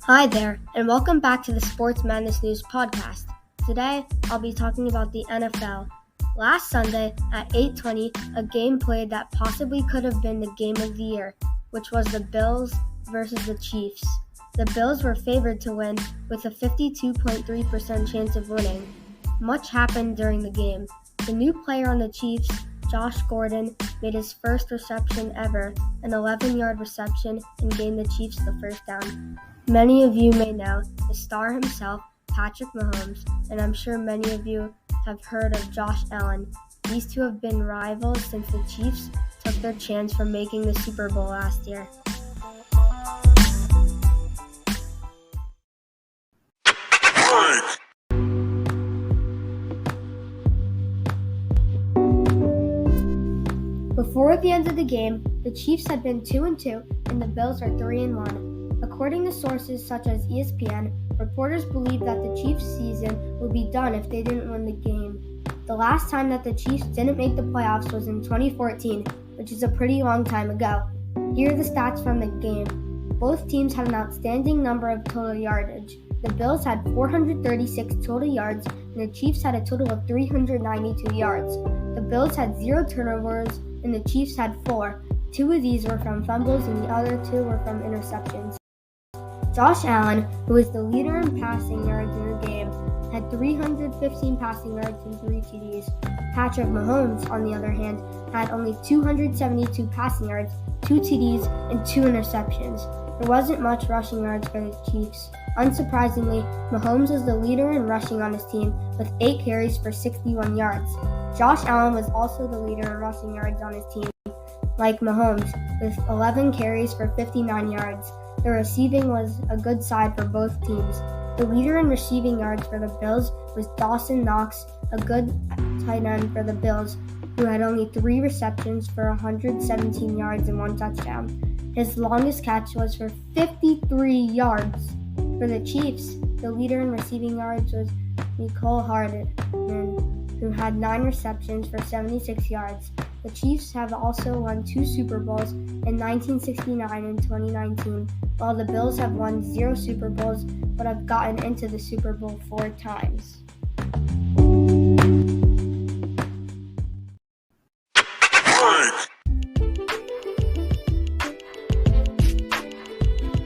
Hi there, and welcome back to the Sports Madness News podcast. Today, I'll be talking about the NFL. Last Sunday at 8:20, a game played that possibly could have been the game of the year, which was the Bills versus the Chiefs. The Bills were favored to win with a 52.3% chance of winning. Much happened during the game. The new player on the Chiefs, Josh Gordon, made his first reception ever, an 11-yard reception, and gained the Chiefs the first down. Many of you may know the star himself, Patrick Mahomes, and I'm sure many of you have heard of Josh Allen. These two have been rivals since the Chiefs took their chance from making the Super Bowl last year. Before the end of the game, the Chiefs had been 2-2 and the Bills are 3-1. According to sources such as ESPN, reporters believe that the Chiefs' season would be done if they didn't win the game. The last time that the Chiefs didn't make the playoffs was in 2014, which is a pretty long time ago. Here are the stats from the game. Both teams had an outstanding number of total yardage. The Bills had 436 total yards, and the Chiefs had a total of 392 yards. The Bills had 0 turnovers, and the Chiefs had 4. 2 of these were from fumbles, and the other 2 were from interceptions. Josh Allen, who is the leader in passing yards in the game, had 315 passing yards and 3 TDs. Patrick Mahomes, on the other hand, had only 272 passing yards, 2 TDs, and 2 interceptions. There wasn't much rushing yards for the Chiefs. Unsurprisingly, Mahomes was the leader in rushing on his team with 8 carries for 61 yards. Josh Allen was also the leader in rushing yards on his team, like Mahomes, with 11 carries for 59 yards. The receiving was a good side for both teams. The leader in receiving yards for the Bills was Dawson Knox, a good tight end for the Bills, who had only 3 receptions for 117 yards and 1 touchdown. His longest catch was for 53 yards. For the Chiefs, the leader in receiving yards was Mecole Hardman, who had 9 receptions for 76 yards. The Chiefs have also won 2 Super Bowls in 1969 and 2019, while the Bills have won 0 করে Bowls but have gotten into the Super Bowl 4 times.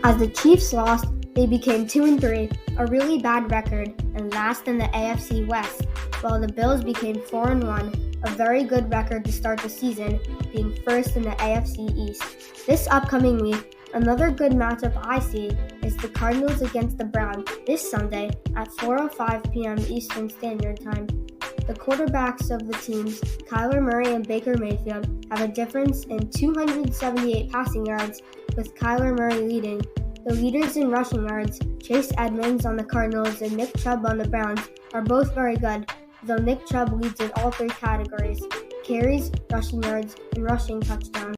As the Chiefs lost, they became 2-3, a really bad record, and last in the AFC West, while the Bills became 4-1, a very good record to start the season, being first in the AFC East. This upcoming week, another good matchup I see is the Cardinals against the Browns this Sunday at 4:05 p.m. Eastern Standard Time. The quarterbacks of the teams, Kyler Murray and Baker Mayfield, have a difference in 278 passing yards, with Kyler Murray leading. The leaders in rushing yards, Chase Edmonds on the Cardinals and Nick Chubb on the Browns, are both very good, though Nick Chubb leads in all 3 categories: carries, rushing yards, and rushing touchdowns.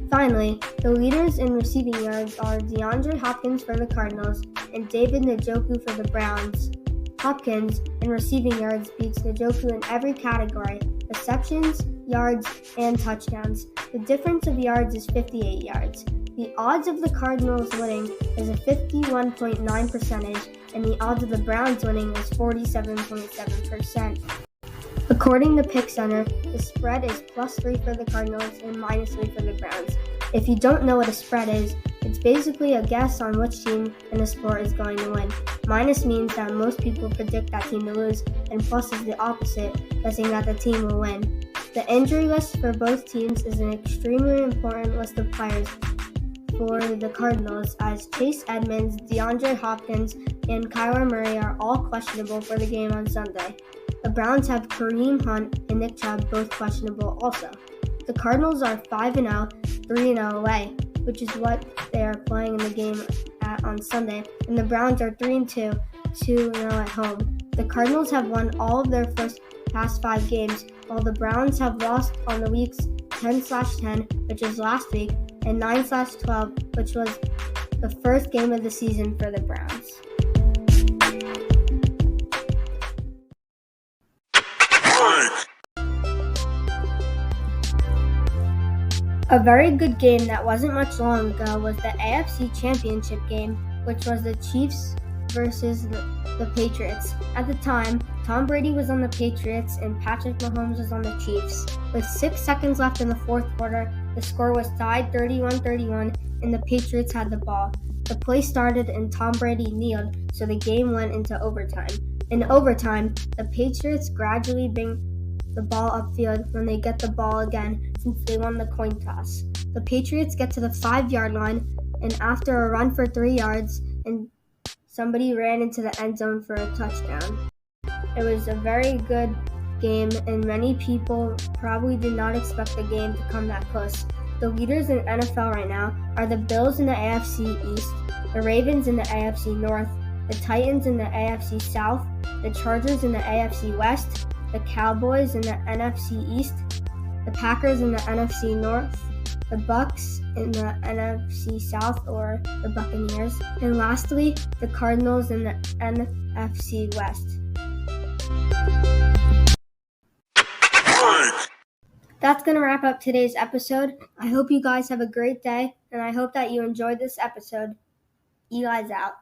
Finally, the leaders in receiving yards are DeAndre Hopkins for the Cardinals and David Njoku for the Browns. Hopkins in receiving yards beats Njoku in every category: receptions, yards, and touchdowns. The difference of yards is 58 yards. The odds of the Cardinals winning is a 51.9%, and the odds of the Browns winning is 47.7%. According to Pick Center, the spread is +3 for the Cardinals and -3 for the Browns. If you don't know what a spread is, it's basically a guess on which team in the sport is going to win. Minus means that most people predict that team to lose, and plus is the opposite, guessing that the team will win. The injury list for both teams is an extremely important list of players for the Cardinals, as Chase Edmonds, DeAndre Hopkins, and Kyler Murray are all questionable for the game on Sunday. The Browns have Kareem Hunt and Nick Chubb both questionable also. The Cardinals are 5-0, 3-0 away, which is what they are playing in the game on Sunday, and the Browns are 3-2, 2-0 at home. The Cardinals have won all of their past 5 games, while the Browns have lost on the weeks 10/10, which is last week, and 9/12, which was the first game of the season for the Browns. A very good game that wasn't much long ago was the AFC Championship game which was the Chiefs versus the Patriots. At the time, Tom Brady was on the Patriots and Patrick Mahomes was on the Chiefs. With 6 seconds left in the fourth quarter, the score was tied 31-31 and the Patriots had the ball. The play started and Tom Brady kneeled, so the game went into overtime. In overtime, the Patriots gradually bring the ball upfield when they get the ball again since they won the coin toss. The Patriots get to the 5-yard line, and after a run for 3 yards, and somebody ran into the end zone for a touchdown. It was a very good game, and many people probably did not expect the game to come that close. The leaders in NFL right now are the Bills in the AFC East, the Ravens in the AFC North, the Titans in the AFC South, the Chargers in the AFC West, the Cowboys in the NFC East, the Packers in the NFC North, the Bucks in the NFC South or the Buccaneers, and lastly, the Cardinals in the NFC West. That's going to wrap up today's episode. I hope you guys have a great day, and I hope that you enjoyed this episode. Eli's out.